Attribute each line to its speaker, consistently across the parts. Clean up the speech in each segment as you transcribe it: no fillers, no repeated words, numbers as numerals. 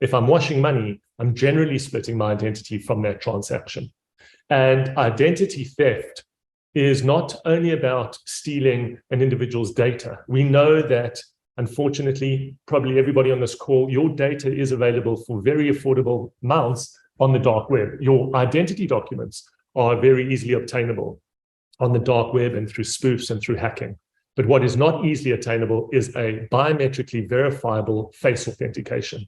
Speaker 1: If I'm washing money, I'm generally splitting my identity from that transaction. And identity theft is not only about stealing an individual's data. We know that, unfortunately, probably everybody on this call, your data is available for very affordable amounts on the dark web. Your identity documents are very easily obtainable on the dark web and through spoofs and through hacking. But what is not easily attainable is a biometrically verifiable face authentication.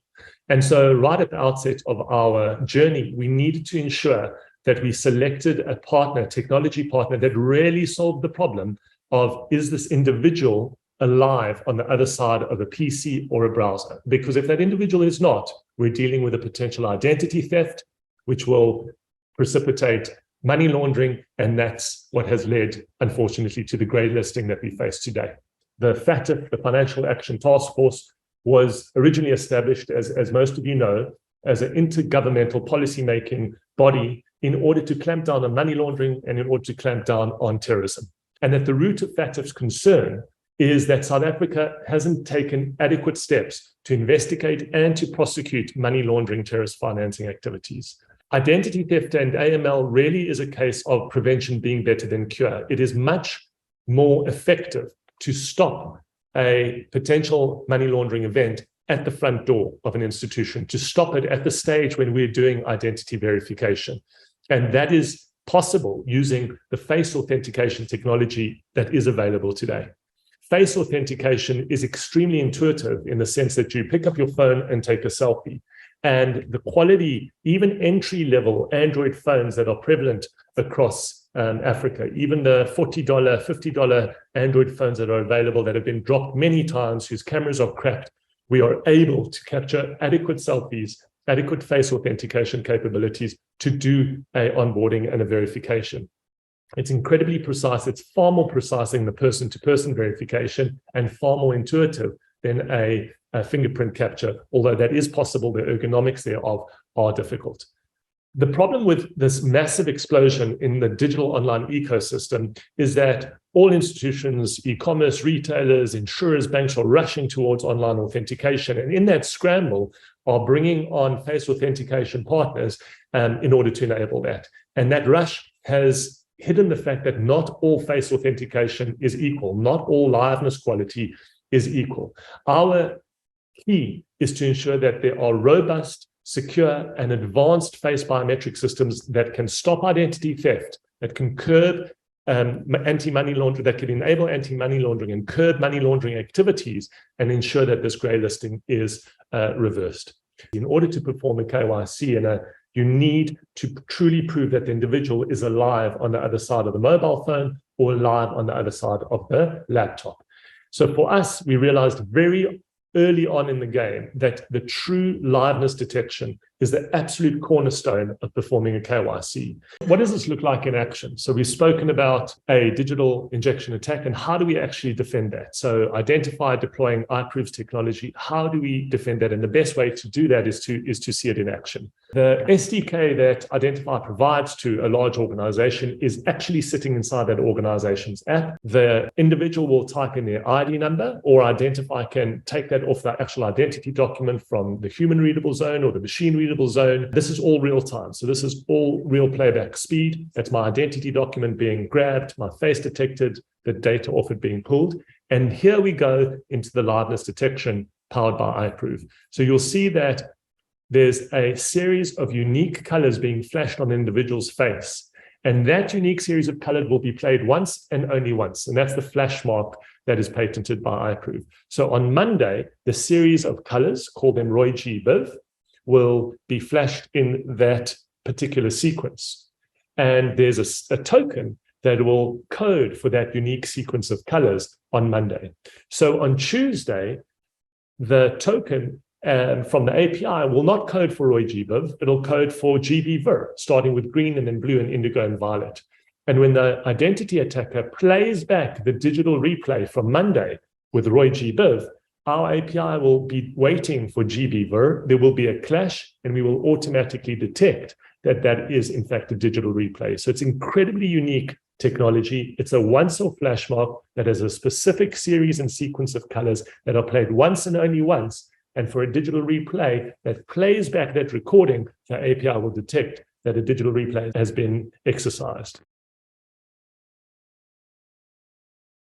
Speaker 1: And so right at the outset of our journey, we needed to ensure that we selected a partner, technology partner, that really solved the problem of, is this individual alive on the other side of a PC or a browser? Because if that individual is not, we're dealing with a potential identity theft, which will precipitate money laundering, and that's what has led, unfortunately, to the grey listing that we face today. The FATF, the Financial Action Task Force, was originally established, as most of you know, as an intergovernmental policy-making body in order to clamp down on money laundering and in order to clamp down on terrorism. And at the root of FATF's concern is that South Africa hasn't taken adequate steps to investigate and to prosecute money laundering terrorist financing activities. Identity theft and AML really is a case of prevention being better than cure. It is much more effective to stop a potential money laundering event at the front door of an institution, to stop it at the stage when we're doing identity verification. And that is possible using the face authentication technology that is available today. Face authentication is extremely intuitive in the sense that you pick up your phone and take a selfie. And the quality, even entry-level Android phones that are prevalent across Africa, even the $40, $50 Android phones that are available that have been dropped many times, whose cameras are cracked, we are able to capture adequate selfies, adequate face authentication capabilities to do a onboarding and a verification. It's incredibly precise. It's far more precise than the person-to-person verification and far more intuitive than a fingerprint capture, although that is possible. The ergonomics thereof are difficult. The problem with this massive explosion in the digital online ecosystem is that all institutions, e-commerce, retailers, insurers, banks are rushing towards online authentication. And in that scramble are bringing on face authentication partners in order to enable that. And that rush has hidden the fact that not all face authentication is equal. Not all liveness quality is equal. Our key is to ensure that there are robust, secure, and advanced face biometric systems that can stop identity theft, that can curb anti-money laundering, that can enable anti-money laundering and curb money laundering activities, and ensure that this grey listing is reversed. In order to perform a KYC, you need to truly prove that the individual is alive on the other side of the mobile phone or alive on the other side of the laptop. So for us, we realized very early on in the game that the true liveness detection is the absolute cornerstone of performing a KYC. What does this look like in action? So we've spoken about a digital injection attack, and how do we actually defend that? So iDENTIFii deploying iProof's technology, how do we defend that? And the best way to do that is to see it in action. The SDK that iDENTIFii provides to a large organization is actually sitting inside that organization's app. The individual will type in their ID number, or iDENTIFii can take that off the actual identity document from the human readable zone or the machine readable zone. This is all real time. So this is all real playback speed. That's my identity document being grabbed, my face detected, the data off it being pulled. And here we go into the liveness detection powered by iProof. So you'll see that there's a series of unique colors being flashed on the individual's face. And that unique series of colors will be played once and only once. And that's the flash mark that is patented by iProof. So on Monday, the series of colors, call them Roy G. Biv, will be flashed in that particular sequence. And there's a token that will code for that unique sequence of colors on Monday. So on Tuesday, the token from the API will not code for Roy G. Biv, it'll code for GB Vir, starting with green and then blue and indigo and violet. And when the identity attacker plays back the digital replay from Monday with Roy G. Biv, our API will be waiting for GB Vir. There will be a clash, and we will automatically detect that that is, in fact, a digital replay. So it's incredibly unique technology. It's a once-off flash mark that has a specific series and sequence of colors that are played once and only once, And for a digital replay that plays back that recording, the API will detect that a digital replay has been exercised.